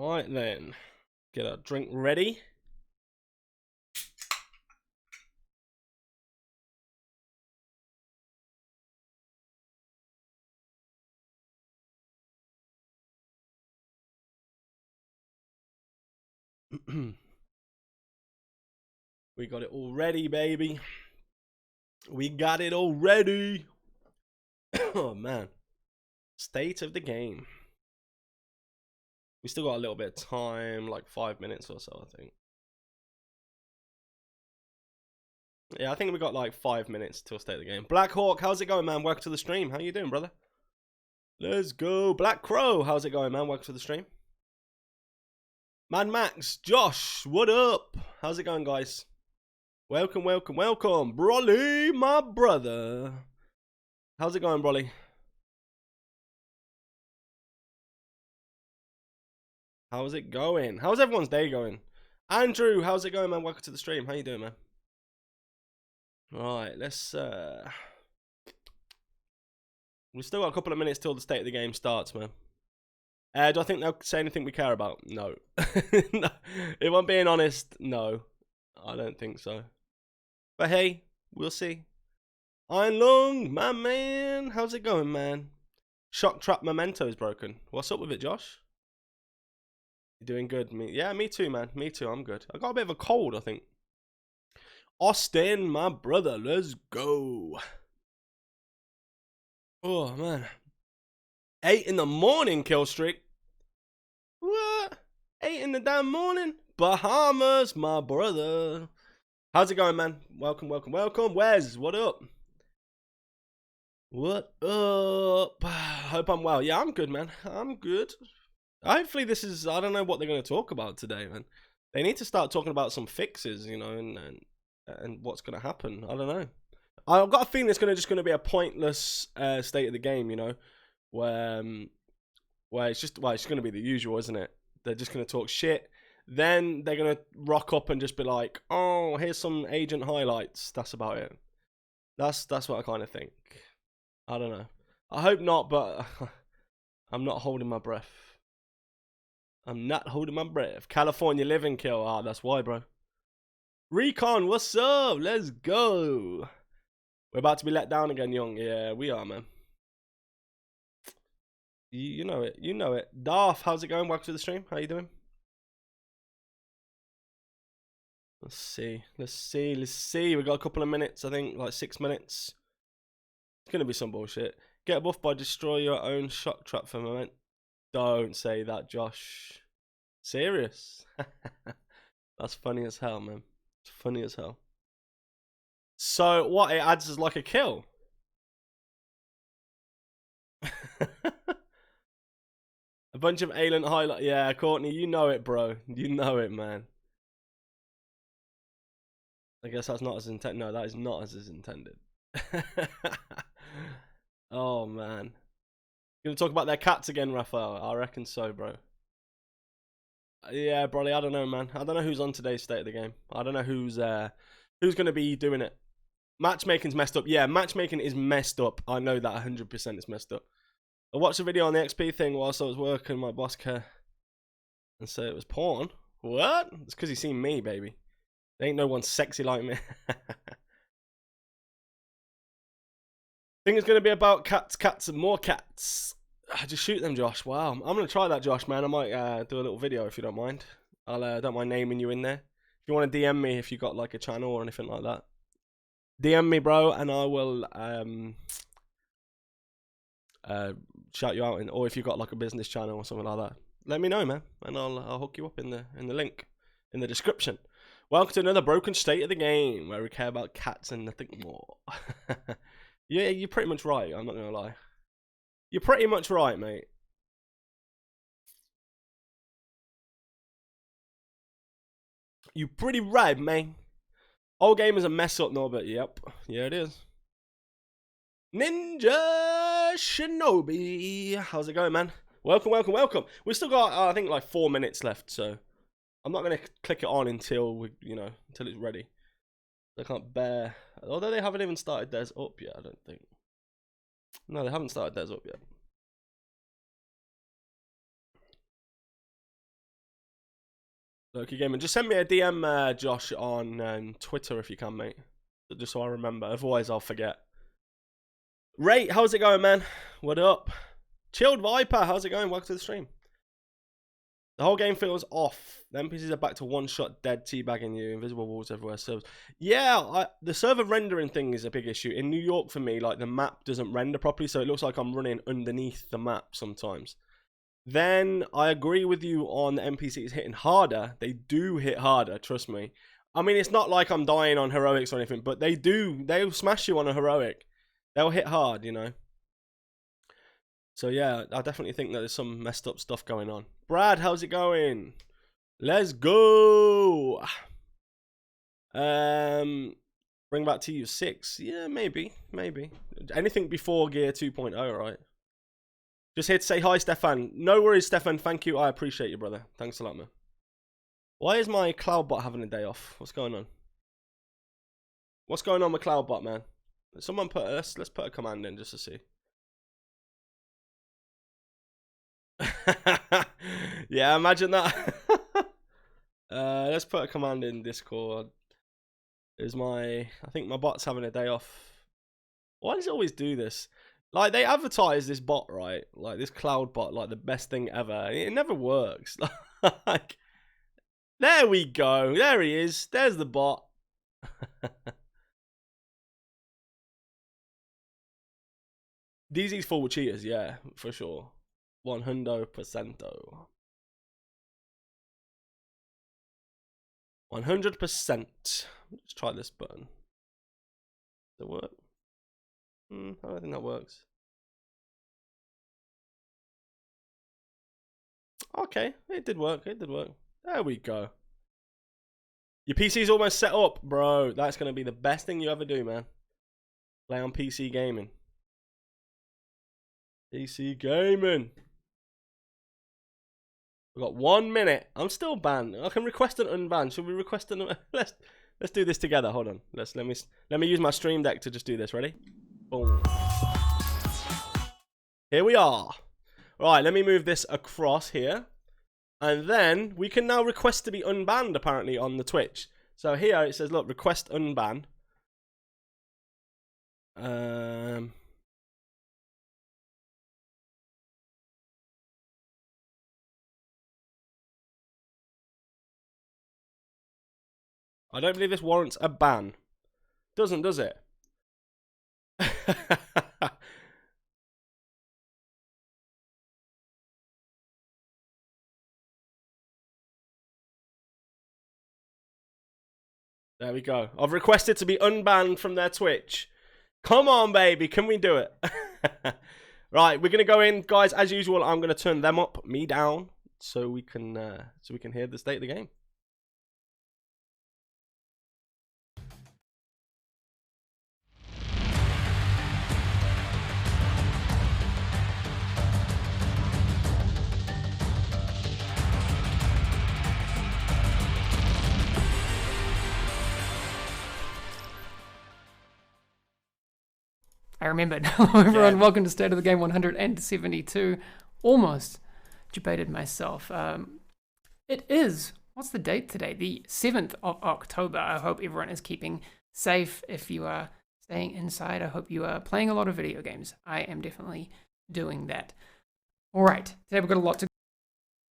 Right then, get our drink ready. We got it all ready, baby. We got it all ready. Oh man, state of the game. We still got a little bit of time, like 5 minutes or so, I think. Yeah, I think we got like 5 minutes till state of the game. Black Hawk, how's it going, man? Welcome to the stream. How you doing, brother? Let's go. Black Crow, how's it going, man? Welcome to the stream. Mad Max, Josh, what up? How's it going, guys? Welcome, welcome, welcome. Broly, my brother. How's it going, Broly? How's it going? How's everyone's day going? Andrew, how's it going, man? Welcome to the stream. How you doing, man? Right, let's we've still got a couple of minutes till the state of the game starts, man. Do I think they'll say anything we care about? No. No. If I'm being honest, no. I don't think so. But hey, we'll see. Iron Lung, my man. How's it going, man? Shock Trap Memento is broken. What's up with it, Josh? You doing good? Yeah, me too, man. Me too, I'm good. I got a bit of a cold, I think. Austin, my brother, let's go. Oh, man. 8 in the morning, kill streak. What? 8 in the damn morning? Bahamas, my brother. How's it going, man? Welcome, welcome, welcome. Wes, what up? What up? Hope I'm well. Yeah, I'm good, man. I'm good. Hopefully this is, I don't know what they're going to talk about today, man. They need to start talking about some fixes, you know, and what's going to happen. I don't know. I've got a feeling it's just going to be a pointless state of the game, you know, where it's just going to be the usual, isn't it? They're just going to talk shit. Then they're going to rock up and just be like, oh, here's some agent highlights. That's about it. That's what I kind of think. I don't know. I hope not, but I'm not holding my breath. I'm not holding my breath. California living kill. Ah, that's why, bro. Recon, what's up? Let's go. We're about to be let down again, young. Yeah, we are, man. You know it. You know it. Darth, how's it going? Welcome to the stream. How you doing? Let's see. Let's see. Let's see. We got a couple of minutes. I think like 6 minutes. It's gonna be some bullshit. Get a buff by destroy your own shock trap for a moment. Don't say that, Josh. Serious? That's funny as hell, man. It's funny as hell. So what? It adds as like a kill. A bunch of alien highlight. Yeah, Courtney, you know it, bro. You know it, man. I guess that's not as intended. No, that is not as is intended. Oh man, gonna talk about their cats again, Raphael? I reckon so, bro. Yeah, Broly, I don't know, man. I don't know who's on today's state of the game. I don't know who's gonna be doing it. Matchmaking's messed up. Yeah, matchmaking is messed up. I know that 100% is messed up. I watched a video on the XP thing whilst I was working. My boss care and said it was porn. What? It's because he's seen me, baby. There ain't no one sexy like me. Think it's gonna be about cats, and more cats. Just shoot them, Josh. Wow, I'm gonna try that, Josh, man. I might do a little video if you don't mind. I'll don't mind naming you in there. If you want to DM me if you got like a channel or anything like that, DM me, bro, and I will shout you out. Or if you got like a business channel or something like that, let me know, man, and I'll hook you up in the link in the description. Welcome to another broken state of the game where we care about cats and nothing more. Yeah, you're pretty much right. I'm not gonna lie. You're pretty much right, mate. You pretty right, man. Old game is a mess up, Norbert. Yep. Yeah, it is. Ninja Shinobi. How's it going, man? Welcome, welcome, welcome. We've still got, I think, like 4 minutes left, so I'm not gonna click it on until until it's ready. I can't bear. Although they haven't even started theirs up yet, I don't think. No, they haven't started theirs up yet. Loki Gaming. Just send me a DM, Josh, on Twitter if you can, mate. Just so I remember. Otherwise, I'll forget. Ray, how's it going, man? What up? Chilled Viper, how's it going? Welcome to the stream. The whole game feels off. The NPCs are back to one-shot dead, teabagging you, invisible walls everywhere. Servers. Yeah, the server rendering thing is a big issue. In New York, for me, like the map doesn't render properly, so it looks like I'm running underneath the map sometimes. Then I agree with you on the NPCs hitting harder. They do hit harder, trust me. I mean, it's not like I'm dying on heroics or anything, but they'll smash you on a heroic. They'll hit hard, you know. So yeah, I definitely think that there's some messed up stuff going on. Brad, how's it going? Let's go. Bring back TU6. Yeah, maybe. Anything before Gear 2.0, right? Just here to say hi, Stefan. No worries, Stefan. Thank you. I appreciate you, brother. Thanks a lot, man. Why is my Cloudbot having a day off? What's going on? What's going on with Cloudbot, man? Someone put let's put a command in just to see. Yeah, imagine that. Let's put a command in Discord. I think my bot's having a day off. Why does it always do this? Like, they advertise this bot, right? Like, this cloud bot, like the best thing ever. It never works. Like, there we go. There he is. There's the bot. DZ's full with cheaters, yeah, for sure. 100%. 100%. Let's try this button. Does it work? I don't think that works. Okay, it did work. There we go. Your PC's almost set up, bro. That's going to be the best thing you ever do, man. Play on PC gaming. PC gaming. We've got 1 minute. I'm still banned. I can request an unban. Should we request an? Let's do this together. Hold on. Let me use my stream deck to just do this. Ready? Boom. Here we are. Right, let me move this across here. And then we can now request to be unbanned apparently on the Twitch. So here it says, look, request unban. I don't believe this warrants a ban. Doesn't, does it? There we go. I've requested to be unbanned from their Twitch. Come on, baby. Can we do it? Right, we're going to go in. Guys, as usual, I'm going to turn them up, me down, so we can hear the state of the game. I remembered. Hello everyone, welcome to State of the Game 172. Almost debated myself. It is, what's the date today? The 7th of October. I hope everyone is keeping safe. If you are staying inside, I hope you are playing a lot of video games. I am definitely doing that. Alright, today we've got a lot to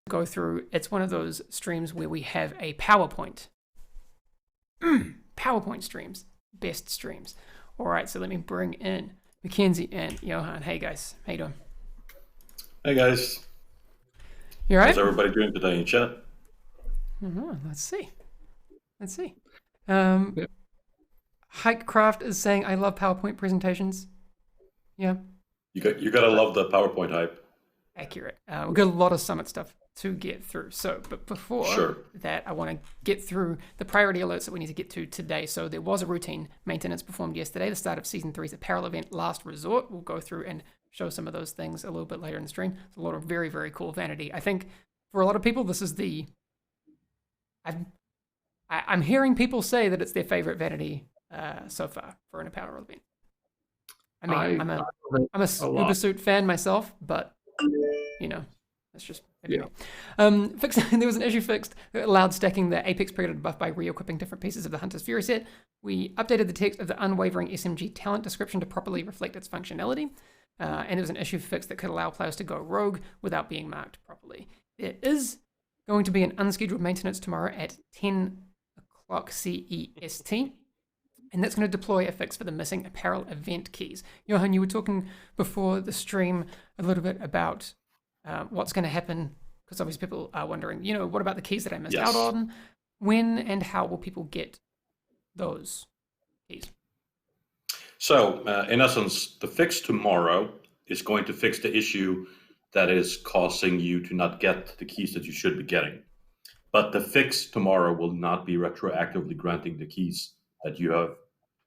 go through. It's one of those streams where we have a PowerPoint. PowerPoint streams. Best streams. Alright, so let me bring in Mackenzie and Johan. Hey guys, how you doing? Hey guys. You alright? How's everybody doing today in chat? Let's see. Hikecraft is saying, I love PowerPoint presentations. Yeah. You gotta love the PowerPoint hype. Accurate. We've got a lot of Summit stuff to get through. So, but before that, I want to get through the priority alerts that we need to get to today. So there was a routine maintenance performed yesterday, the start of Season 3's apparel event, Last Resort. We'll go through and show some of those things a little bit later in the stream. It's a lot of very, very cool vanity. I think for a lot of people, this is the... I'm hearing people say that it's their favorite vanity so far for an apparel event. I mean, I'm a Ubisoft fan myself, but, you know, that's There was an issue fixed that allowed stacking the Apex Predator buff by re-equipping different pieces of the Hunter's Fury set. We updated the text of the unwavering SMG talent description to properly reflect its functionality. And there was an issue fix that could allow players to go rogue without being marked properly. There is going to be an unscheduled maintenance tomorrow at 10 o'clock CEST. And that's going to deploy a fix for the missing apparel event keys. Johan, you were talking before the stream a little bit about what's going to happen, because obviously people are wondering, what about the keys that I missed out on? When and how will people get those keys? So, in essence, the fix tomorrow is going to fix the issue that is causing you to not get the keys that you should be getting. But the fix tomorrow will not be retroactively granting the keys that you have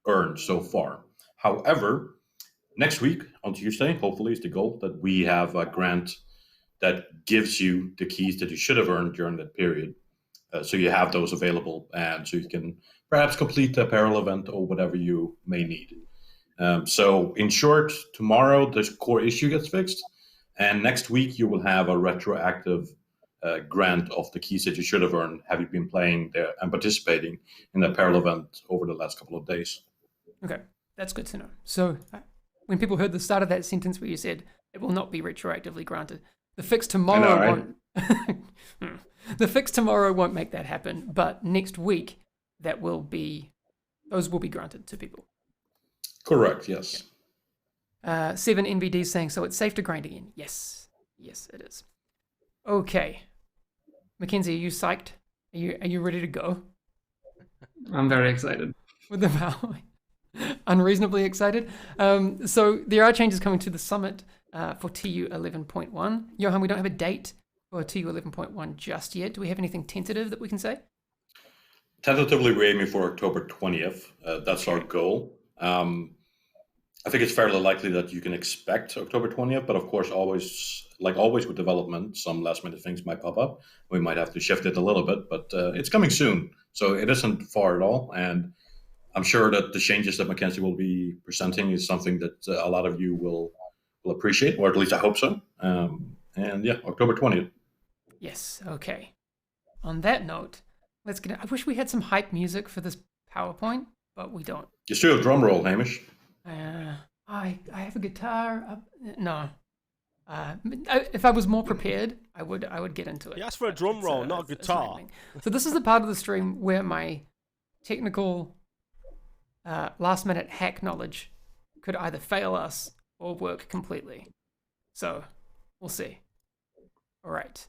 earned so far. However, next week on Tuesday, hopefully is the goal, that we have a grant that gives you the keys that you should have earned during that period. So you have those available, and so you can perhaps complete the apparel event or whatever you may need. So in short, tomorrow the core issue gets fixed, and next week you will have a retroactive grant of the keys that you should have earned have you been playing there and participating in the apparel event over the last couple of days. Okay, that's good to know. So when people heard the start of that sentence where you said it will not be retroactively granted, the fix tomorrow won't. The fix tomorrow won't make that happen, but next week those will be granted to people. Correct. Yes. Yeah. 7 NBD saying, so it's safe to grind again. Yes, it is. Okay, Mackenzie, are you psyched? Are you ready to go? I'm very excited. With the power. Unreasonably excited. So there are changes coming to the summit for TU 11.1. Johan, we don't have a date for TU 11.1 just yet. Do we have anything tentative that we can say? Tentatively, we're aiming for October 20th. That's our goal. I think it's fairly likely that you can expect October 20th, but of course, always with development, some last minute things might pop up. We might have to shift it a little bit, but it's coming soon. So it isn't far at all. And I'm sure that the changes that Mackenzie will be presenting is something that a lot of you will appreciate, or at least I hope so. And yeah, October 20th. Yes, okay. On that note, I wish we had some hype music for this PowerPoint, but we don't. Just do a drum roll, Hamish. I have a guitar. No. If I was more prepared, I would get into it. You asked for a drum roll, not a guitar. So this is the part of the stream where my technical last-minute hack knowledge could either fail us or work completely. So we'll see. All right.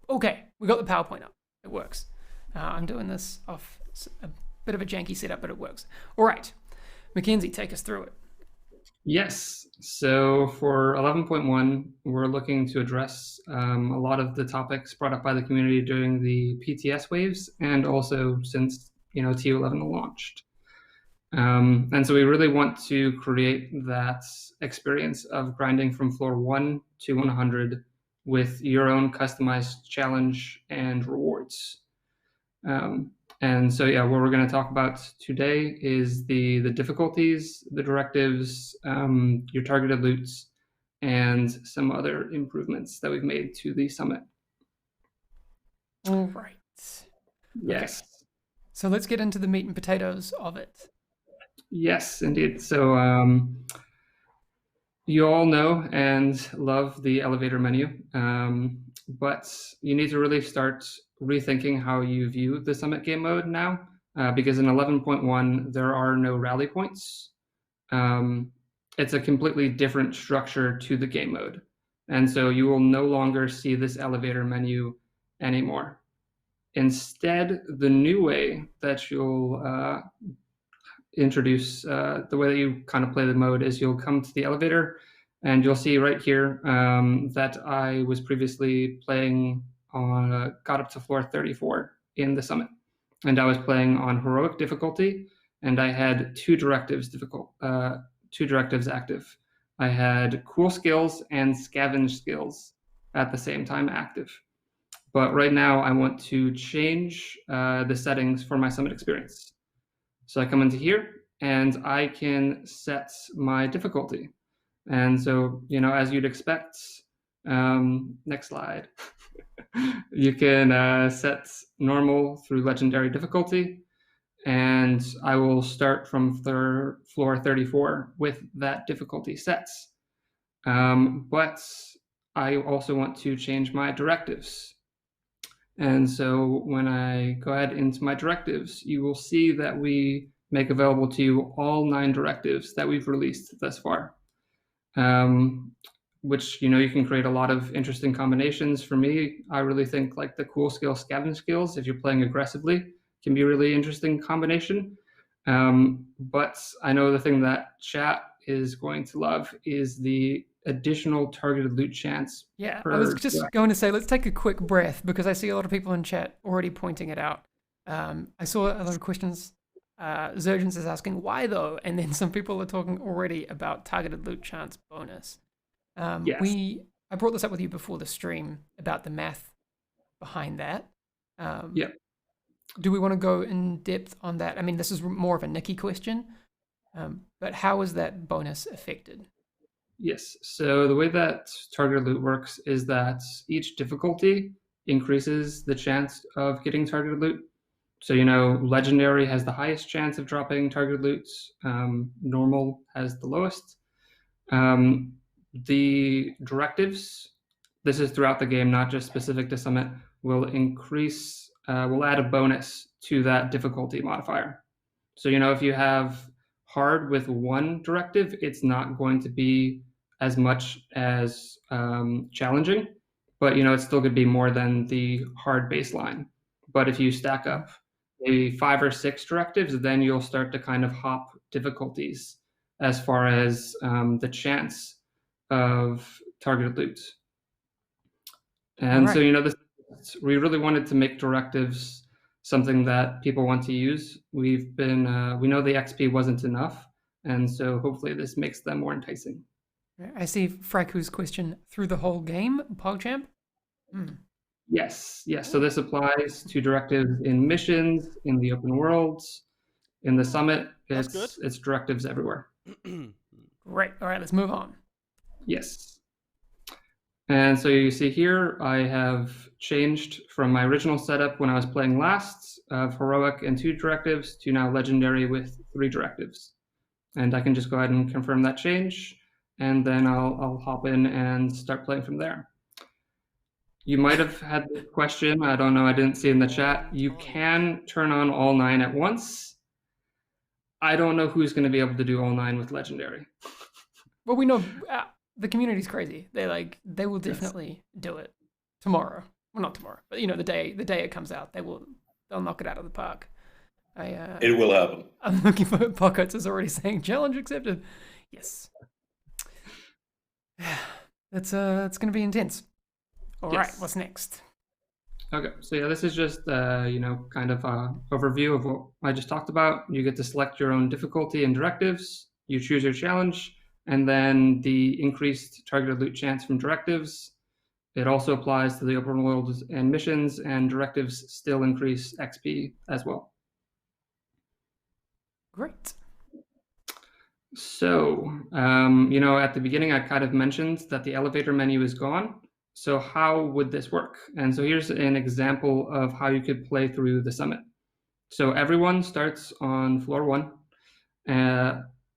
Okay, we got the PowerPoint up. It works. I'm doing this off a bit of a janky setup, but it works. All right. Mackenzie, take us through it. Yes. So for 11.1, we're looking to address a lot of the topics brought up by the community during the PTS waves, and also since TU11 launched. And so we really want to create that experience of grinding from floor 1 to 100 with your own customized challenge and rewards. And so, what we're going to talk about today is the difficulties, the directives, your targeted loots, and some other improvements that we've made to the summit. All right. Yes. Okay. So let's get into the meat and potatoes of it. Yes, indeed. So you all know and love the elevator menu, but you need to really start rethinking how you view the summit game mode now, because in 11.1 there are no rally points. It's a completely different structure to the game mode, and so you will no longer see this elevator menu anymore. Instead, the new way that you'll introduce the way that you kind of play the mode is you'll come to the elevator, and you'll see right here that I was previously playing got up to floor 34 in the summit, and I was playing on heroic difficulty, and I had two directives active. I had cool skills and scavenge skills at the same time active. But right now I want to change the settings for my summit experience. So I come into here and I can set my difficulty. And so, as you'd expect, next slide. You can set normal through legendary difficulty, and I will start from floor 34 with that difficulty set. But I also want to change my directives. And so when I go ahead into my directives, you will see that we make available to you all 9 directives that we've released thus far. Which, you can create a lot of interesting combinations. For me, I really think like the cool skill scavenge skills, if you're playing aggressively, can be a really interesting combination. But I know the thing that chat is going to love is the additional targeted loot chance. Yeah, I was just going to say, let's take a quick breath because I see a lot of people in chat already pointing it out. I saw a lot of questions. Zurgens is asking why though, and then some people are talking already about targeted loot chance bonus. Yes. I brought this up with you before the stream about the math behind that. Yeah. Do we want to go in depth on that? I mean, this is more of a Nikki question, but how is that bonus affected? Yes. So the way that targeted loot works is that each difficulty increases the chance of getting targeted loot. So, legendary has the highest chance of dropping targeted loot. Normal has the lowest. The directives, this is throughout the game, not just specific to Summit, will add a bonus to that difficulty modifier. So, if you have hard with 1 directive, it's not going to be as much as challenging, but, it's still going to be more than the hard baseline. But if you stack up maybe 5 or 6 directives, then you'll start to kind of hop difficulties as far as the chance of targeted loot. And so, we really wanted to make directives something that people want to use. We know the XP wasn't enough, and so hopefully this makes them more enticing. I see Fraku's question, through the whole game, PogChamp? Yes. So this applies to directives in missions, in the open worlds, in the Summit. It's directives everywhere. Great. All right, let's move on. Yes. And so you see here, I have changed from my original setup when I was playing last of heroic and 2 directives to now legendary with 3 directives. And I can just go ahead and confirm that change, and then I'll hop in and start playing from there. You might have had the question, I don't know, I didn't see in the chat. You can turn on all 9 at once. I don't know who's going to be able to do all 9 with legendary. Well, we know the community's crazy. They will definitely do it tomorrow. Well, not tomorrow, but the day it comes out, they'll knock it out of the park. It will happen. I'm looking for Pockets is already saying challenge accepted. Yes. It's going to be intense. All right, what's next? Okay, so yeah, this is just kind of an overview of what I just talked about. You get to select your own difficulty and directives. You choose your challenge, and then the increased targeted loot chance from directives. It also applies to the open world and missions, and directives still increase XP as well. Great. So, at the beginning, I kind of mentioned that the elevator menu is gone. So how would this work? And so here's an example of how you could play through the Summit. So everyone starts on floor 1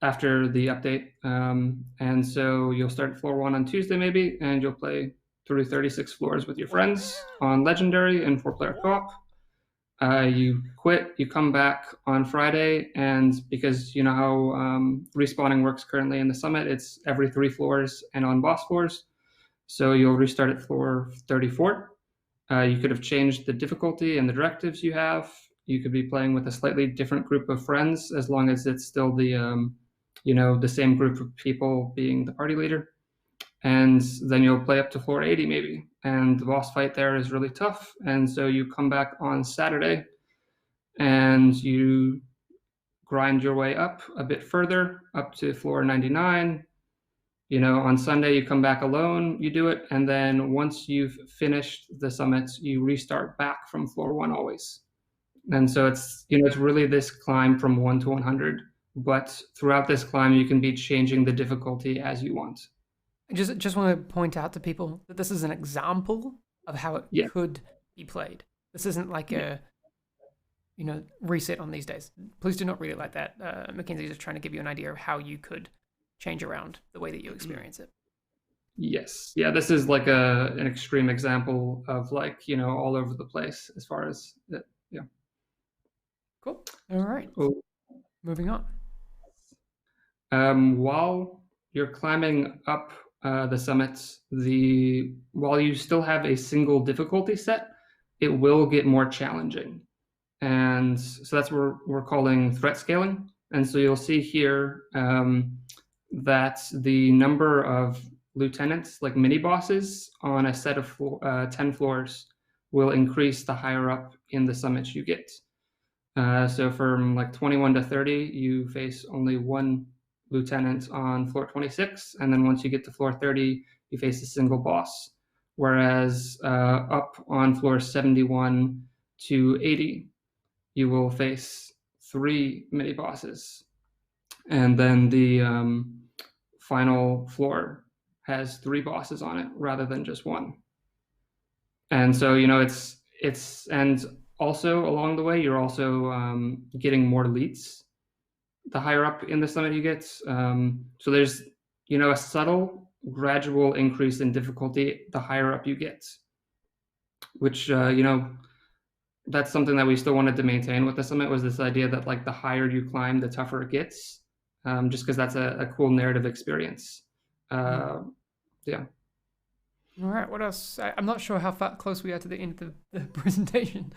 after the update. And so you'll start floor 1 on Tuesday maybe, and you'll play through 36 floors with your friends on Legendary and 4-player co-op. You quit, you come back on Friday, and because you know how respawning works currently in the Summit, it's every 3 floors and on boss floors. So you'll restart at floor 34. You could have changed the difficulty and the directives you have. You could be playing with a slightly different group of friends, as long as it's still the same group of people being the party leader. And then you'll play up to floor 80 maybe. And the boss fight there is really tough. And so you come back on Saturday and you grind your way up a bit further, up to floor 99. On Sunday, you come back alone, you do it, and then once you've finished the summits, you restart back from floor 1 always. And so it's really this climb from 1 to 100, but throughout this climb, you can be changing the difficulty as you want. I just want to point out to people that this is an example of how it Yeah. could be played. This isn't like a reset on these days. Please do not read it like that. Mackenzie's just trying to give you an idea of how you could change around the way that you experience it. Yes. Yeah, this is like an extreme example of like, all over the place as far as it. Yeah. Cool. All right. Oh. Moving on. While you're climbing up the summits, while you still have a single difficulty set, it will get more challenging. And so that's what we're calling threat scaling. And so you'll see here that the number of lieutenants, like mini bosses, on a set of 10 floors will increase the higher up in the summits you get. So from like 21 to 30, you face only one lieutenant on floor 26. And then once you get to floor 30, you face a single boss. Whereas up on floor 71 to 80, you will face 3 mini bosses. And then the final floor has 3 bosses on it rather than just one. And so, and also along the way, you're also getting more elites the higher up in the summit you get. So there's, a subtle gradual increase in difficulty the higher up you get, which, that's something that we still wanted to maintain with the summit, was this idea that like the higher you climb, the tougher it gets, just because that's a cool narrative experience. Yeah. All right. What else? I'm not sure how close we are to the end of the presentation.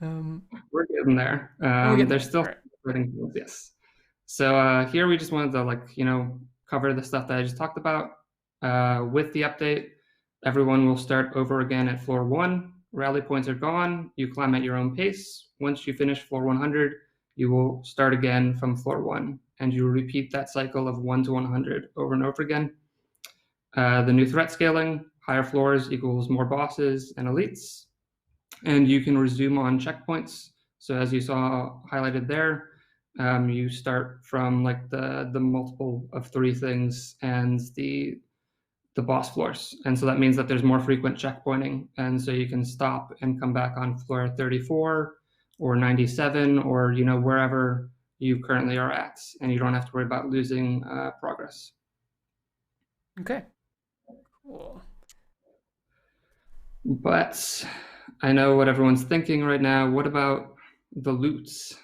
We're getting there. There's still right. Yes. So here we just wanted to cover the stuff that I just talked about. With the update, everyone will start over again at floor 1. Rally points are gone. You climb at your own pace. Once you finish floor 100, you will start again from floor 1, and you repeat that cycle of 1 to 100 over and over again. The new threat scaling, higher floors equals more bosses and elites, and you can resume on checkpoints. So as you saw highlighted there, you start from like the multiple of 3 things and the boss floors. And so that means that there's more frequent checkpointing. And so you can stop and come back on floor 34 or 97 or, wherever you currently are at. And you don't have to worry about losing progress. Okay, cool. But I know what everyone's thinking right now. What about the loots?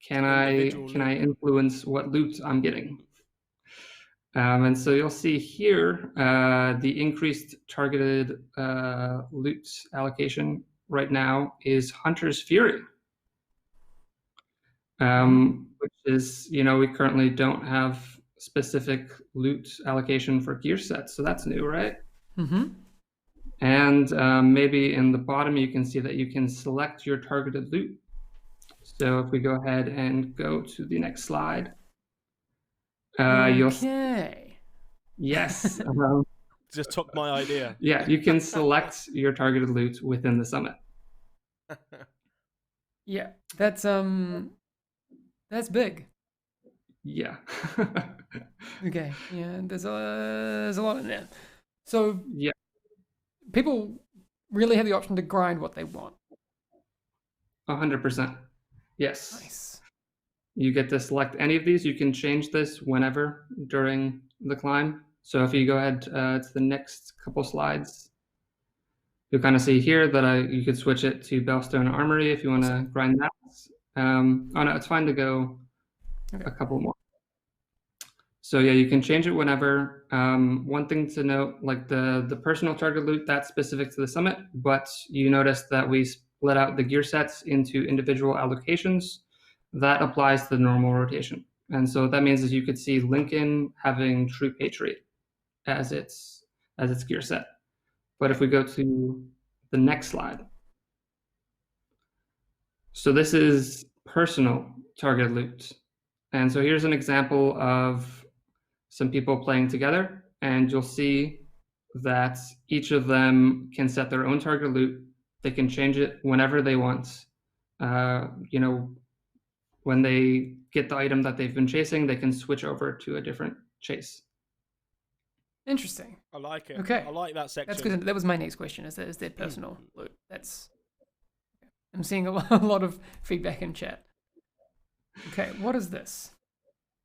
Can I influence what loot I'm getting? And so you'll see here the increased targeted loot allocation right now is Hunter's Fury, which is, we currently don't have specific loot allocation for gear sets. So that's new, right? Mm-hmm. And maybe in the bottom, you can see that you can select your targeted loot. So if we go ahead and go to the next slide. You'll yes. Just took my idea. Yeah, you can select your targeted loot within the summit. Yeah, that's big. Yeah. Okay. Yeah, there's a lot in there. So yeah, people really have the option to grind what they want. 100%. Yes. Nice. You get to select any of these. You can change this whenever during the climb. So if you go ahead to the next couple slides, you'll kind of see here that you could switch it to Bellstone Armory if you want to grind that. Oh no, it's fine to go a couple more. So yeah, you can change it whenever. One thing to note, like the personal target loot, that's specific to the summit, but you notice that we split out the gear sets into individual allocations. That applies to the normal rotation. And so what that means is you could see Lincoln having True Patriot as its gear set. But if we go to the next slide. So this is personal target loot. And so here's an example of some people playing together, and you'll see that each of them can set their own target loot. They can change it whenever they want. When they get the item that they've been chasing, they can switch over to a different chase. Interesting. I like it. Okay. I like that section. That's good. That was my next question. Is their personal loot? I'm seeing a lot of feedback in chat. Okay, what is this?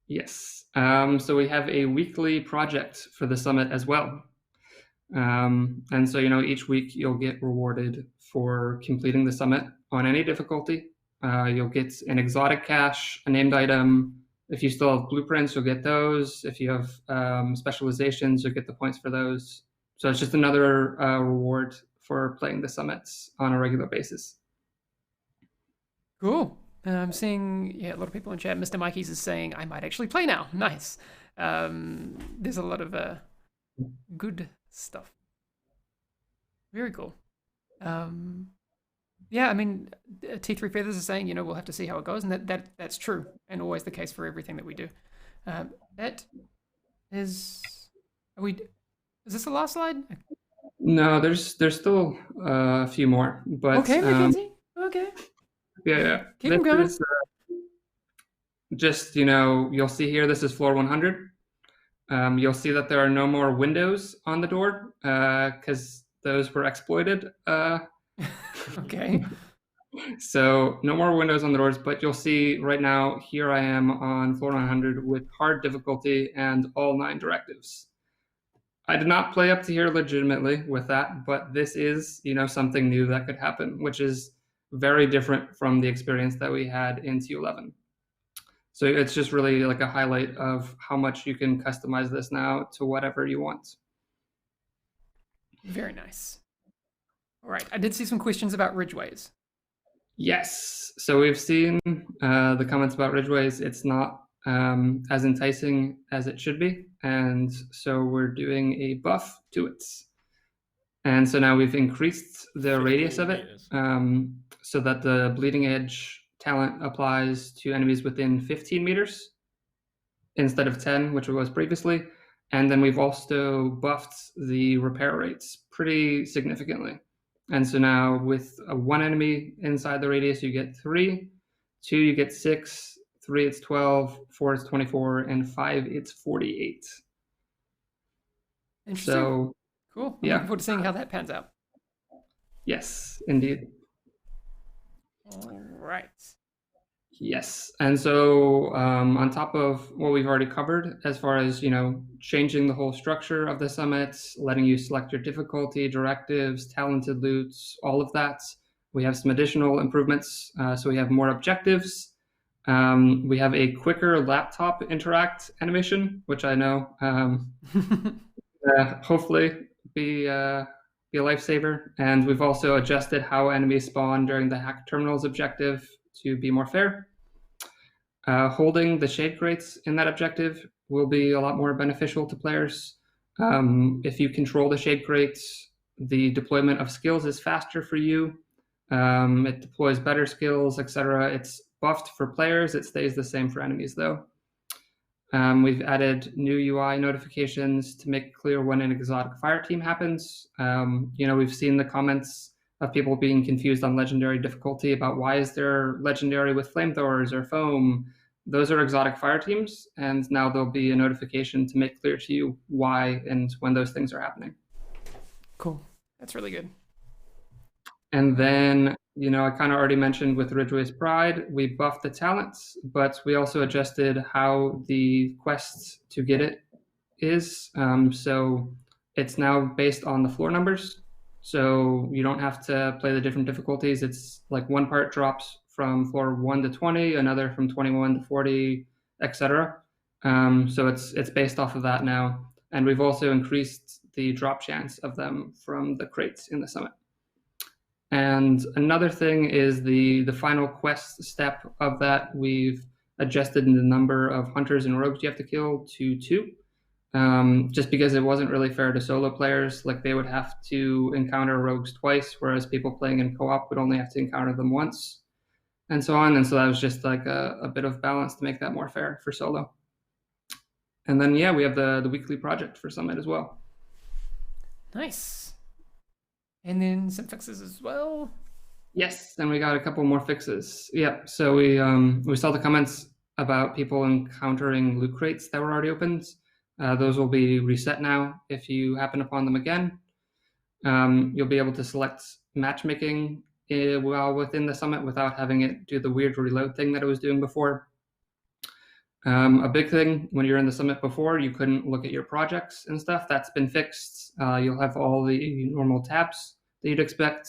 Yes. So we have a weekly project for the summit as well. And so, each week you'll get rewarded for completing the summit on any difficulty. You'll get an exotic cache, a named item. If you still have blueprints, you'll get those. If you have specializations, you'll get the points for those. So it's just another reward for playing the summits on a regular basis. Cool. I'm seeing a lot of people in chat. Mr. Mikey's is saying I might actually play now. Nice. There's a lot of good stuff. Very cool. Yeah, I mean, T3 Feathers is saying, we'll have to see how it goes, and that's true, and always the case for everything that we do. That is, is this the last slide? No, there's still a few more, but okay, Mackenzie. Okay. Yeah. Keep them coming. Just you'll see here. This is floor 100. You'll see that there are no more windows on the door because those were exploited. Okay. So no more windows on the doors, but you'll see right now, here I am on floor 100 with hard difficulty and all 9 directives. I did not play up to here legitimately with that, but this is, something new that could happen, which is very different from the experience that we had in T11. So it's just really like a highlight of how much you can customize this now to whatever you want. Very nice. All right, I did see some questions about ridgeways. Yes, so we've seen the comments about ridgeways. It's not as enticing as it should be, and so we're doing a buff to it. And so now we've increased the radius of it so that the bleeding edge talent applies to enemies within 15 meters instead of 10, which it was previously. And then we've also buffed the repair rates pretty significantly. And so now with 1 enemy inside the radius, you get 3, 2, you get 6, 3, it's 12, 4, it's 24, and 5, it's 48. Interesting. So, cool. I'm looking forward to seeing how that pans out. Yes, indeed. All right. Yes, and so on top of what we've already covered, as far as changing the whole structure of the summit, letting you select your difficulty, directives, talented loots, all of that, we have some additional improvements. So we have more objectives. We have a quicker laptop interact animation, which I know hopefully be a lifesaver. And we've also adjusted how enemies spawn during the hack terminals objective to be more fair. Holding the shade crates in that objective will be a lot more beneficial to players. If you control the shade crates, the deployment of skills is faster for you. It deploys better skills, etc. It's buffed for players. It stays the same for enemies, though. We've added new UI notifications to make it clear when an exotic fire team happens. We've seen the comments of people being confused on legendary difficulty about why is there legendary with flamethrowers or foam. Those are exotic fire teams, and now there'll be a notification to make clear to you why and when those things are happening. Cool. That's really good. And then, I kind of already mentioned with Ridgeway's Pride, we buffed the talents, but we also adjusted how the quest to get it is. So it's now based on the floor numbers. So you don't have to play the different difficulties. It's like one part drops from floor 1 to 20, another from 21 to 40, etc. So it's based off of that now. And we've also increased the drop chance of them from the crates in the summit. And another thing is the final quest step of that. We've adjusted the number of hunters and rogues you have to kill to 2. Just because it wasn't really fair to solo players. Like they would have to encounter rogues twice, whereas people playing in co-op would only have to encounter them once, and so on. And so that was just like a bit of balance to make that more fair for solo. And then, we have the weekly project for Summit as well. Nice. And then some fixes as well. Yes, and we got a couple more fixes. Yeah, so we saw the comments about people encountering loot crates that were already opened. Those will be reset now if you happen upon them again. You'll be able to select matchmaking while within the summit without having it do the weird reload thing that it was doing before. A big thing when you're in the summit before, you couldn't look at your projects and stuff. That's been fixed. You'll have all the normal tabs that you'd expect.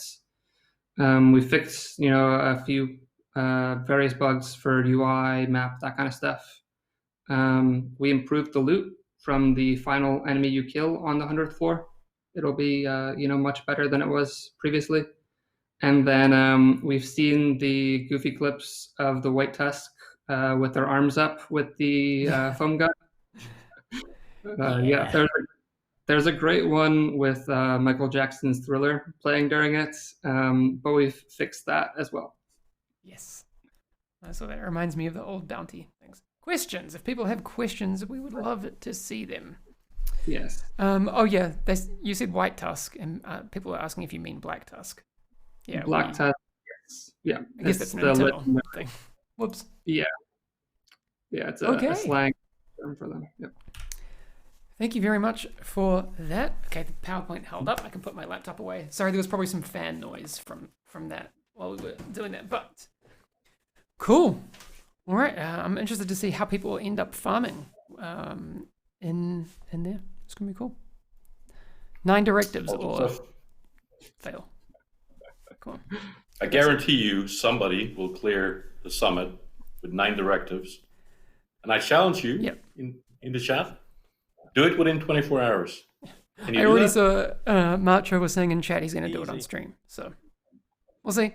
We fixed, a few various bugs for UI, map, that kind of stuff. We improved the loot from the final enemy you kill on the 100th floor. It'll be, much better than it was previously. And then we've seen the goofy clips of the White Tusk with their arms up with the foam gun. Yeah, there's a great one with Michael Jackson's Thriller playing during it, but we've fixed that as well. Yes. So that reminds me of the old bounty things. Questions. If people have questions, we would love to see them. Yes. You said White Tusk, and people are asking if you mean Black Tusk. Yeah. Black Tusk. Yes. Yeah. I guess that's an internal thing. Whoops. Yeah. Yeah, it's a slang term for them. Yep. Thank you very much for that. Okay, the PowerPoint held up. I can put my laptop away. Sorry, there was probably some fan noise from that while we were doing that, but cool. All right, I'm interested to see how people end up farming in there. It's gonna be cool. 9 directives or fail. Cool. I guarantee you somebody will clear the summit with 9 directives. And I challenge you in the chat, do it within 24 hours. Can you I already saw Marcho was saying in chat he's going to do it on stream. So we'll see.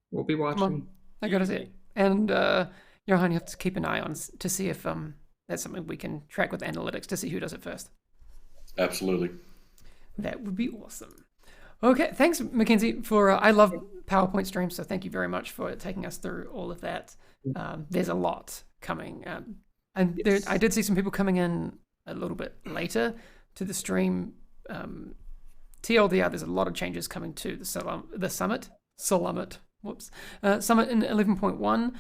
We'll be watching. Come on. I got to see it. And Johan, you have to keep an eye on to see if that's something we can track with analytics to see who does it first. Absolutely. That would be awesome. Okay, thanks, Mackenzie, for... I love PowerPoint streams, so thank you very much for taking us through all of that. There's a lot coming. I did see some people coming in a little bit later to the stream. TLDR, there's a lot of changes coming to the summit. Summit in 11.1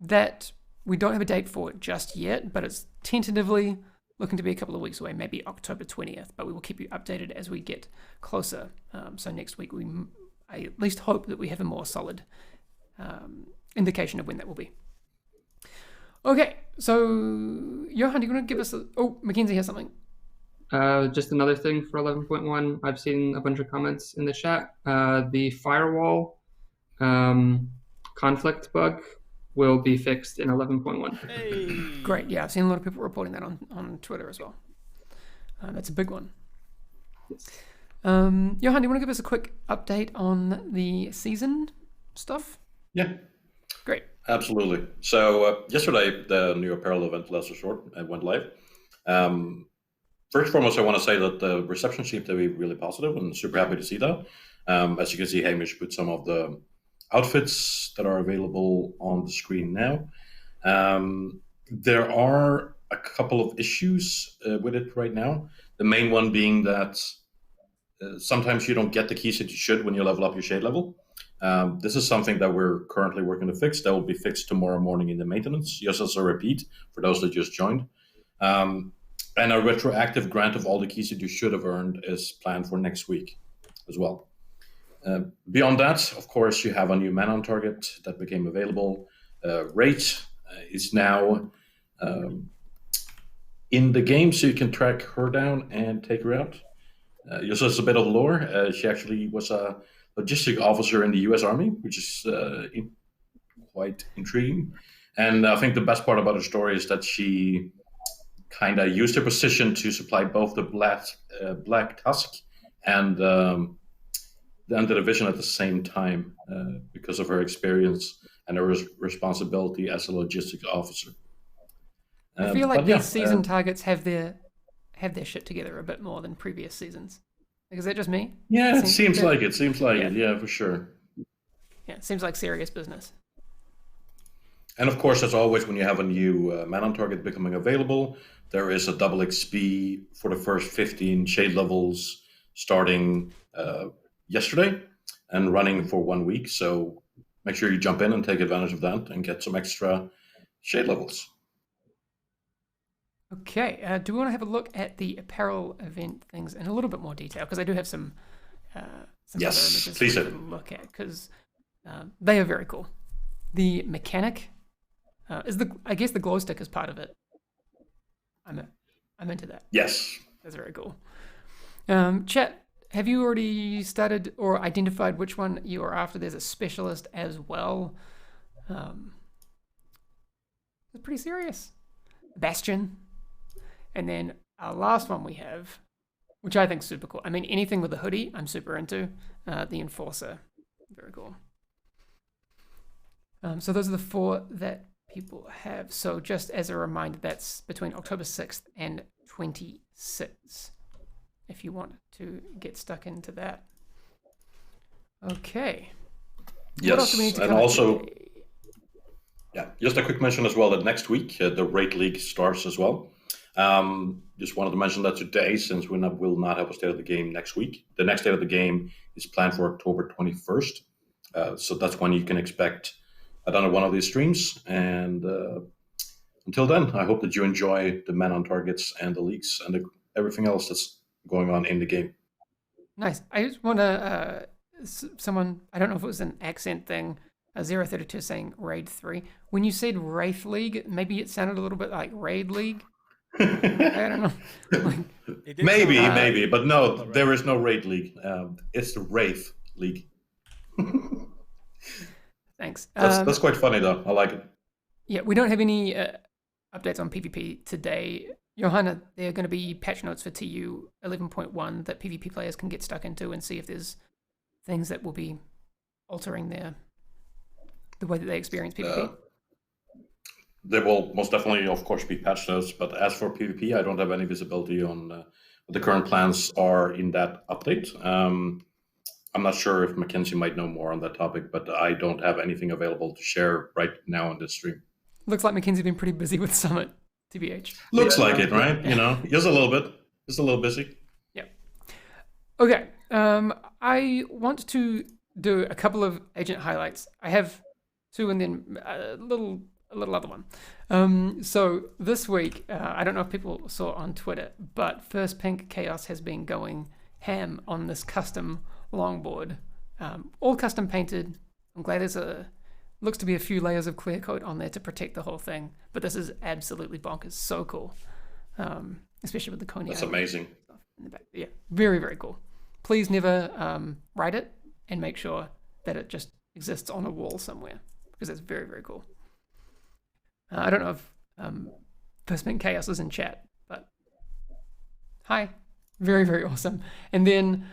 that we don't have a date for it just yet, but it's tentatively looking to be a couple of weeks away, maybe October 20th, but we will keep you updated as we get closer. So next week, I at least hope that we have a more solid indication of when that will be. Okay, so Johan, do you want to give us Mackenzie has something. Just another thing for 11.1, I've seen a bunch of comments in the chat. The firewall conflict bug will be fixed in 11.1. Hey. Great, yeah, I've seen a lot of people reporting that on Twitter as well. That's a big one. Yes. Johan, do you want to give us a quick update on the season stuff? Yeah. Great. Absolutely. So yesterday, the new apparel event, Less Short, went live. First and foremost, I want to say that the reception seemed to be really positive and super happy to see that. As you can see, Hamish put some of the outfits that are available on the screen now. There are a couple of issues with it right now. The main one being that sometimes you don't get the keys that you should when you level up your shade level. This is something that we're currently working to fix. That will be fixed tomorrow morning in the maintenance, just as a repeat for those that just joined. And a retroactive grant of all the keys that you should have earned is planned for next week as well. Beyond that, of course, you have a new man on target that became available. Rate is now in the game, so you can track her down and take her out. Just as a bit of lore, she actually was a logistic officer in the U.S. Army, which is quite intriguing. And I think the best part about her story is that she kind of used her position to supply both the Black Tusk and the division at the same time because of her experience and her responsibility as a logistic officer. I feel like these season targets have their shit together a bit more than previous seasons. Like, is that just me? Yeah, it seems like it. Yeah, for sure. Yeah, it seems like serious business. And of course, as always, when you have a new man on target becoming available, there is a double XP for the first 15 shade levels starting yesterday and running for 1 week. So make sure you jump in and take advantage of that and get some extra shade levels. Okay, do we want to have a look at the apparel event things in a little bit more detail? Because I do have some Yes, other images please for you do. to look at, because they are very cool. The mechanic is I guess the glow stick is part of it. I'm into that. Yes. That's very cool. Chat, have you already started or identified which one you are after? There's a specialist as well. It's pretty serious. Bastion. And then our last one we have, which I think is super cool. I mean, anything with a hoodie, I'm super into. The Enforcer. Very cool. So those are the 4 that people have. So just as a reminder, that's between October 6th and 26th, if you want to get stuck into that. Okay. Yes, what else do we need to and cover also, today? yeah, just a quick mention as well that next week the Raid League starts as well. Just wanted to mention that today, since we will not have a state of the game next week. The next state of the game is planned for October 21st. So that's when you can expect another one of these streams. And until then, I hope that you enjoy the men on targets and the leaks and everything else that's going on in the game. Nice. I just want to, someone, I don't know if it was an accent thing, 032 saying Raid 3. When you said Wraith League, maybe it sounded a little bit like Raid League. I don't know. Like, Maybe, but no, there is no Raid League. It's the Wraith League. Thanks. That's quite funny, though. I like it. Yeah, we don't have any updates on PvP today. Johanna, there are going to be patch notes for TU 11.1 that PvP players can get stuck into and see if there's things that will be altering the way that they experience PvP. There will most definitely, of course, be patch notes, but as for PvP, I don't have any visibility on what the current plans are in that update. I'm not sure if Mackenzie might know more on that topic, but I don't have anything available to share right now on this stream. Looks like Mackenzie's been pretty busy with Summit, TBH. Looks like it, right? You know, just a little bit. Just a little busy. Yeah. Okay. I want to do a couple of agent highlights. I have 2 and then a little other one. So this week, I don't know if people saw on Twitter, but First Pink Chaos has been going ham on this custom longboard, all custom painted. I'm glad there's looks to be a few layers of clear coat on there to protect the whole thing, but this is absolutely bonkers. So cool, especially with the Coney. That's amazing. In the back. Yeah, very, very cool. Please never write it, and make sure that it just exists on a wall somewhere, because it's very, very cool. I don't know if First Pink Chaos is in chat, but hi. Very, very awesome. And then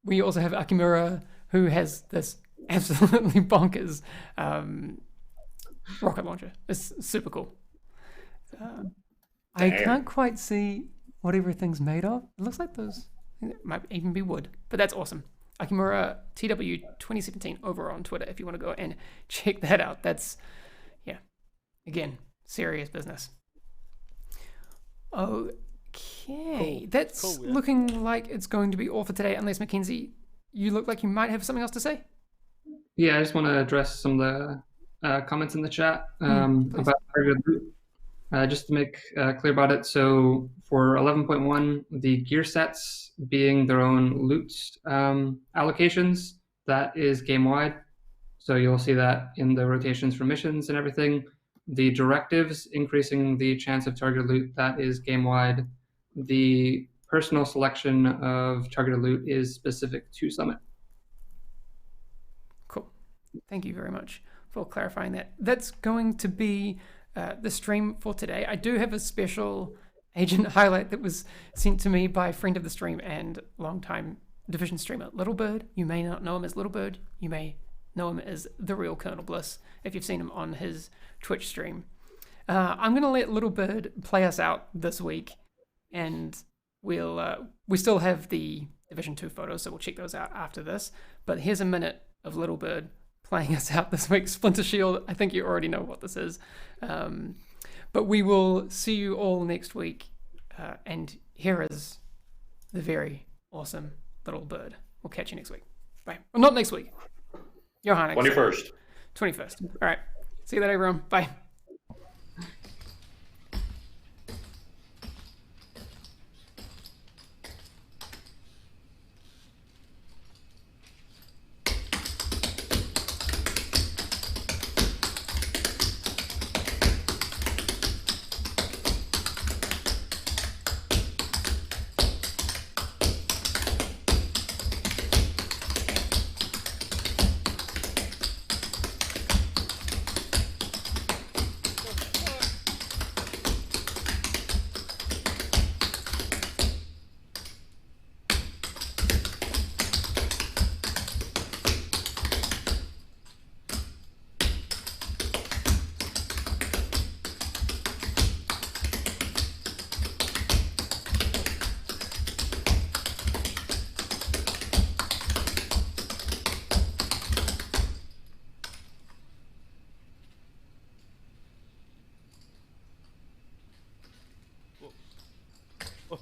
we also have Akimura, who has this absolutely bonkers rocket launcher. It's super cool. I can't quite see what everything's made of. It looks like those, it might even be wood, but that's awesome. Akimura TW 2017 over on Twitter if you want to go and check that out. That's, yeah, again, serious business. Okay, Cool. that's Cool, yeah. looking like it's going to be all for today, unless Mackenzie, you look like you might have something else to say. Yeah, I just want to address some of the comments in the chat Please. about targeted loot. Just to make clear about it, so for 11.1, the gear sets being their own loot allocations, that is game-wide. So you'll see that in the rotations for missions and everything. The directives increasing the chance of targeted loot, that is game-wide. The personal selection of targeted loot is specific to Summit. Cool. Thank you very much for clarifying that. That's going to be the stream for today. I do have a special agent highlight that was sent to me by a friend of the stream and longtime Division streamer, Little Bird. You may not know him as Little Bird. You may know him as The Real Colonel Bliss if you've seen him on his Twitch stream. I'm going to let Little Bird play us out this week, and we still have the Division 2 photos, so we'll check those out after this. But here's a minute of Little Bird playing us out this week. Splinter Shield, I think you already know what this is. But we will see you all next week. And here is the very awesome Little Bird. We'll catch you next week. Bye. Well, not next week. Johanna. 21st. 21st. All right. See you later, everyone. Bye.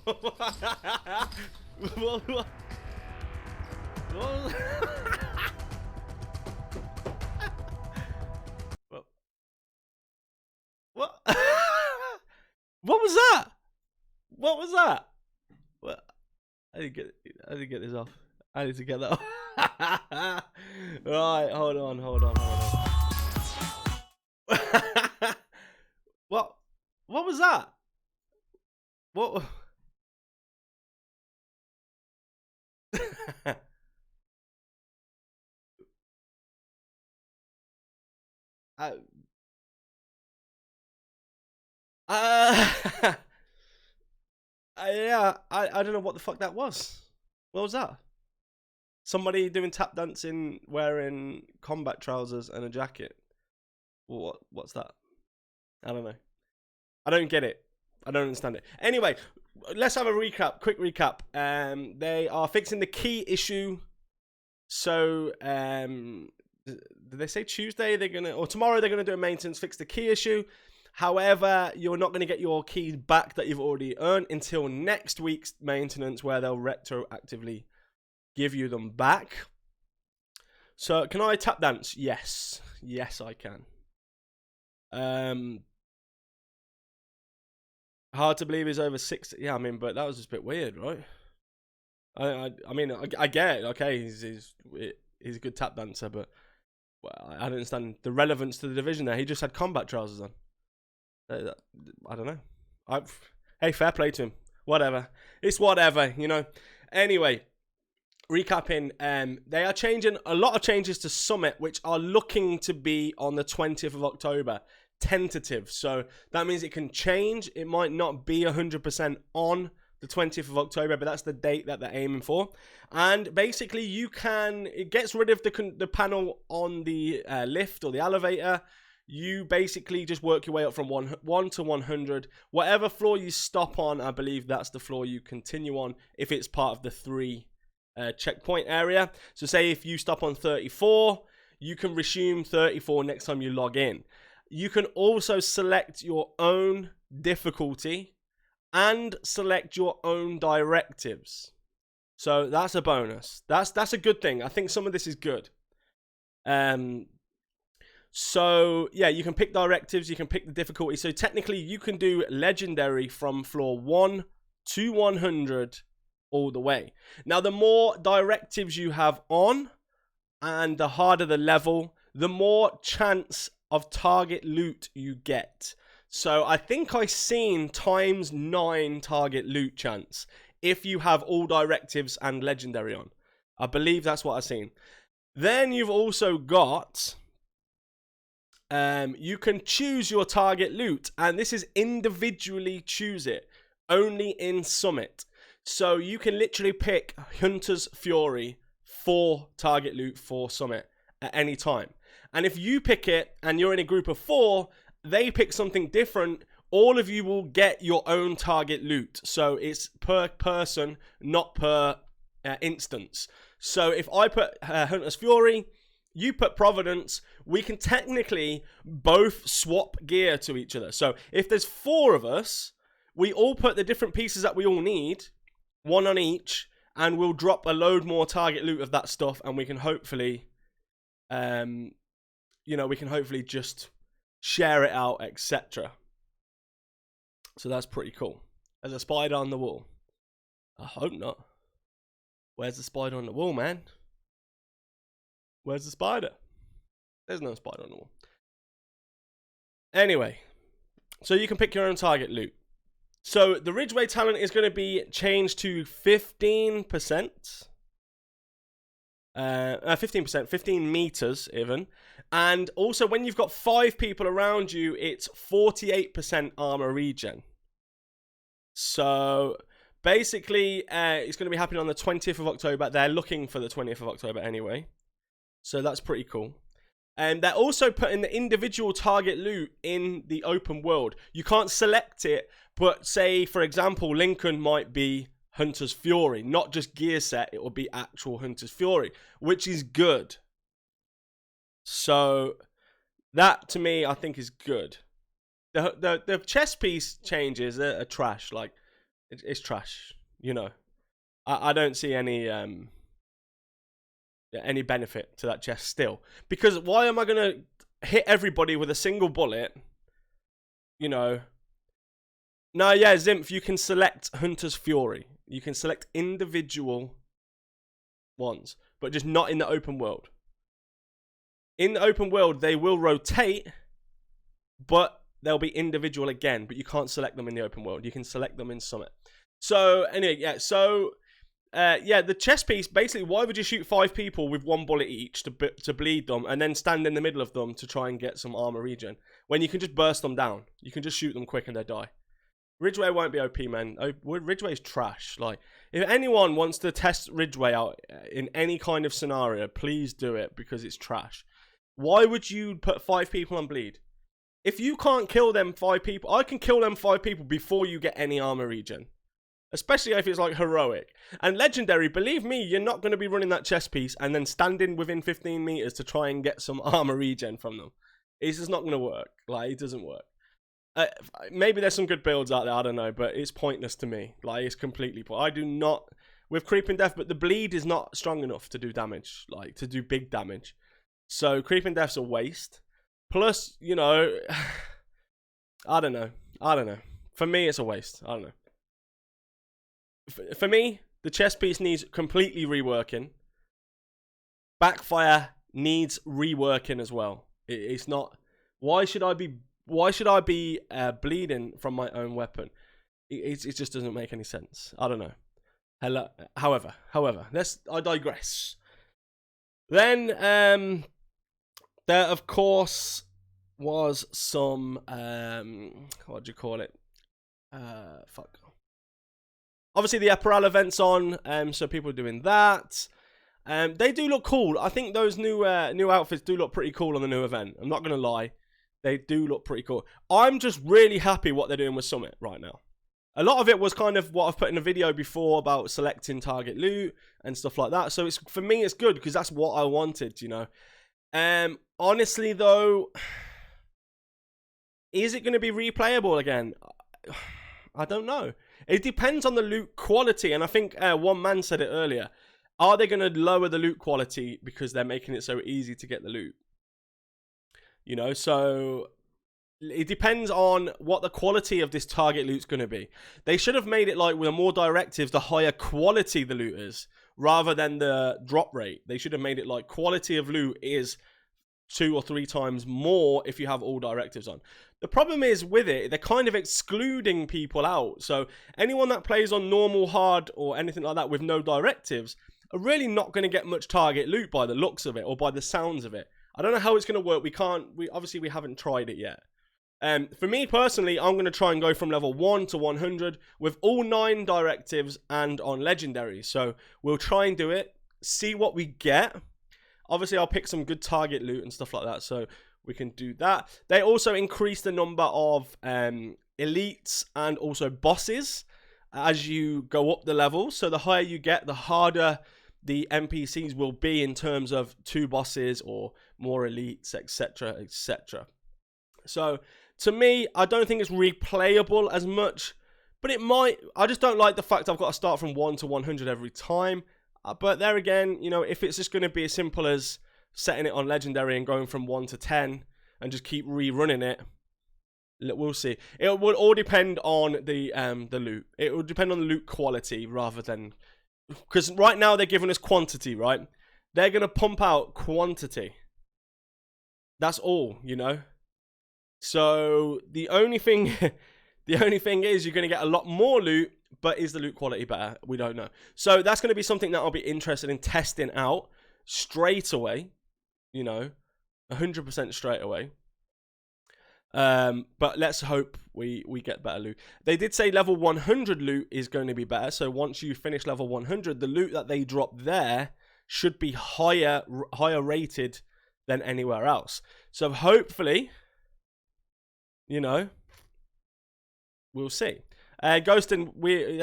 What? What? What was that? What was that? What? I didn't get this off. I need to get that off. Right, hold on. What? What was that? What? Yeah, I don't know what the fuck that was. What was that? Somebody doing tap dancing wearing combat trousers and a jacket. What's that? I don't know. I don't get it. I don't understand it. Anyway, let's have a recap. Quick recap. They are fixing the key issue. So, did they say Tuesday or tomorrow they're gonna do a maintenance, fix the key issue. However, you're not gonna get your keys back that you've already earned until next week's maintenance, where they'll retroactively give you them back. So, can I tap dance? Yes, I can. Hard to believe he's over 60. Yeah, I mean, but that was just a bit weird, right? I mean, I get it. Okay, he's a good tap dancer, but I don't understand the relevance to the division there. He just had combat trousers on. I don't know. Hey, fair play to him. Whatever. It's whatever, you know. Anyway, recapping. They are changing a lot of changes to Summit, which are looking to be on the 20th of October. Tentative. So that means it can change. It might not be 100% on the 20th of October, but that's the date that they're aiming for. And basically, it gets rid of the panel on the lift or the elevator. You basically just work your way up from 1 to 100. Whatever floor you stop on, I believe that's the floor you continue on if it's part of the 3 checkpoint area. So say if you stop on 34, you can resume 34 next time you log in. You can also select your own difficulty and select your own directives. So that's a bonus. That's a good thing. I think some of this is good. So yeah, you can pick directives, you can pick the difficulty. So technically you can do legendary from floor 1 to 100 all the way. Now the more directives you have on and the harder the level, the more chance of target loot you get. So I think I've seen ×9 target loot chance if you have all directives and legendary on. I believe that's what I've seen. Then you've also got, you can choose your target loot, and this is individually choose it, only in Summit. So you can literally pick Hunter's Fury for target loot for Summit at any time. And if you pick it and you're in a group of 4, they pick something different, all of you will get your own target loot. So it's per person, not per instance. So if I put Hunter's Fury, you put Providence, we can technically both swap gear to each other. So if there's 4 of us, we all put the different pieces that we all need, 1 on each, and we'll drop a load more target loot of that stuff, and we can hopefully, we can hopefully just share it out, etc. So that's pretty cool. There's a spider on the wall. I hope not. Where's the spider on the wall, man? Where's the spider? There's no spider on the wall. Anyway, so you can pick your own target loot. So the Ridgeway talent is going to be changed to 15%. 15%, 15 meters even. And also when you've got 5 people around you, it's 48% armor regen. So basically, it's going to be happening on the 20th of October. They're looking for the 20th of October anyway. So that's pretty cool. And they're also putting the individual target loot in the open world. You can't select it, but say, for example, Lincoln might be Hunter's Fury, not just gear set, it will be actual Hunter's Fury, which is good. So that to me, I think is good. The chess piece changes are trash. Like, It's trash. You know, I don't see any benefit to that chest still, because why am I gonna hit everybody with a single bullet? You know. No, yeah, Zimph, you can select Hunter's Fury. You can select individual ones, but just not in the open world. In the open world, they will rotate, but they'll be individual again, but you can't select them in the open world. You can select them in Summit. So, anyway, yeah, so, the chest piece, basically, why would you shoot 5 people with 1 bullet each to bleed them, and then stand in the middle of them to try and get some armor regen, when you can just burst them down? You can just shoot them quick and they die. Ridgeway won't be OP, man. Ridgeway's trash. Like, if anyone wants to test Ridgeway out in any kind of scenario, please do it, because it's trash. Why would you put 5 people on bleed? If you can't kill them 5 people, I can kill them 5 people before you get any armor regen. Especially if it's like heroic. And legendary, believe me, you're not going to be running that chest piece and then standing within 15 meters to try and get some armor regen from them. It's just not going to work. Like, it doesn't work. Maybe there's some good builds out there, I don't know, but it's pointless to me. Like, it's completely pointless. I do not, with Creeping Death, but the bleed is not strong enough to do damage, like, to do big damage. So, Creeping Death's a waste. Plus, you know, I don't know. For me, it's a waste. I don't know. For me, the chest piece needs completely reworking. Backfire needs reworking as well. It's not, why should I be bleeding from my own weapon? It just doesn't make any sense. I don't know. However, I digress. Then there of course was some what do you call it? Obviously the apparel events on, so people are doing that. They do look cool. I think those new outfits do look pretty cool on the new event. I'm not gonna lie. They do look pretty cool. I'm just really happy what they're doing with Summit right now. A lot of it was kind of what I've put in a video before about selecting target loot and stuff like that. So for me, it's good because that's what I wanted, you know. Honestly, though, is it going to be replayable again? I don't know. It depends on the loot quality. And I think one man said it earlier. Are they going to lower the loot quality because they're making it so easy to get the loot? You know, so it depends on what the quality of this target loot's going to be. They should have made it like with more directives, the higher quality the loot is, rather than the drop rate. They should have made it like quality of loot is 2 or 3 times more if you have all directives on. The problem is with it, they're kind of excluding people out. So anyone that plays on normal, hard, or anything like that with no directives are really not going to get much target loot by the looks of it or by the sounds of it. I don't know how it's going to work. We haven't tried it yet. For me personally, I'm going to try and go from level 1 to 100 with all 9 directives and on legendary. So we'll try and do it, see what we get. Obviously, I'll pick some good target loot and stuff like that, so we can do that. They also increased the number of elites and also bosses as you go up the levels. So the higher you get, the harder the NPCs will be in terms of 2 bosses or more elites, etc., etc. So to me, I don't think it's replayable as much, but it might. I just don't like the fact I've got to start from 1 to 100 every time. But there again, you know, if it's just going to be as simple as setting it on legendary and going from 1 to 10 and just keep rerunning it, we'll see. It will all depend on the loot. It will depend on the loot quality rather than, because right now they're giving us quantity, right? They're going to pump out quantity. That's all, you know. So the only thing is you're going to get a lot more loot, but is the loot quality better? We don't know. So that's going to be something that I'll be interested in testing out straight away, you know, 100% straight away. But let's hope we get better loot. They did say level 100 loot is going to be better. So once you finish level 100, the loot that they drop there should be higher rated than anywhere else. So hopefully, you know, we'll see. Ghostin,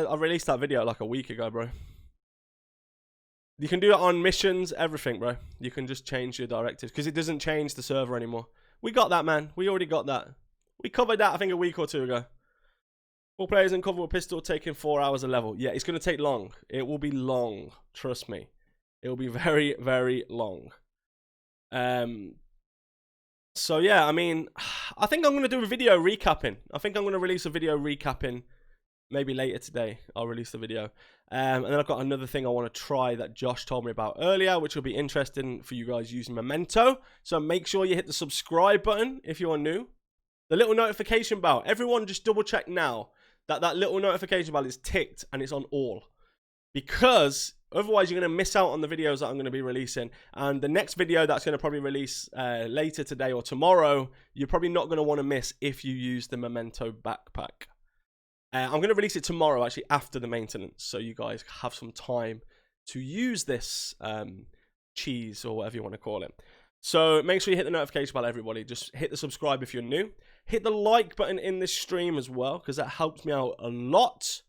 I released that video like a week ago, bro. You can do it on missions, everything, bro. You can just change your directives because it doesn't change the server anymore. We got that, man. We already got that. We covered that, I think, a week or 2 ago. 4 players in cover with a pistol taking 4 hours a level. Yeah, it's going to take long. It will be long. Trust me. It will be very, very long. So yeah, I mean, I think I'm going to do a video recapping. I think I'm going to release a video recapping. Maybe later today, I'll release the video. And then I've got another thing I want to try that Josh told me about earlier, which will be interesting for you guys using Memento. So make sure you hit the subscribe button if you are new. The little notification bell. Everyone just double check now that that little notification bell is ticked and it's on all. Because otherwise you're going to miss out on the videos that I'm going to be releasing. And the next video that's going to probably release later today or tomorrow, you're probably not going to want to miss if you use the Memento backpack. I'm going to release it tomorrow, actually, after the maintenance, so you guys have some time to use this cheese, or whatever you want to call it. So make sure you hit the notification bell, everybody. Just hit the subscribe if you're new. Hit the like button in this stream as well, because that helps me out a lot.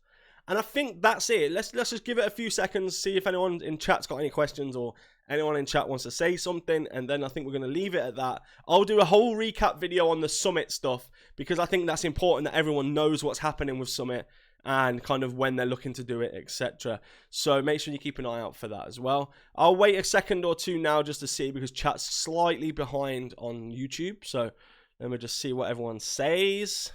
And I think that's it. Let's just give it a few seconds, see if anyone in chat's got any questions, or anyone in chat wants to say something, and then I think we're going to leave it at that. I'll do a whole recap video on the Summit stuff, because I think that's important that everyone knows what's happening with Summit and kind of when they're looking to do it, etc. So make sure you keep an eye out for that as well. I'll wait a second or two now just to see, because chat's slightly behind on YouTube. So let me just see what everyone says.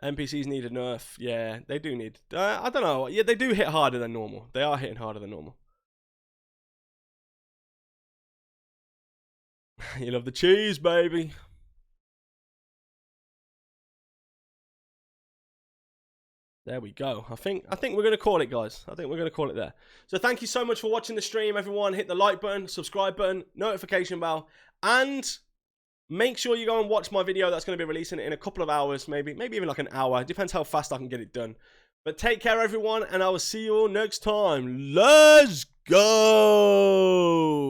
NPCs need a nerf. Yeah, they do need. I don't know. Yeah, they do hit harder than normal. They are hitting harder than normal. You love the cheese, baby. There we go. I think we're gonna call it, guys. I think we're gonna call it there. So thank you so much for watching the stream, everyone. Hit the like button, subscribe button, notification bell, and make sure you go and watch my video that's going to be releasing in a couple of hours, maybe even like an hour. It depends how fast I can get it done. But take care, everyone, and I will see you all next time. Let's go!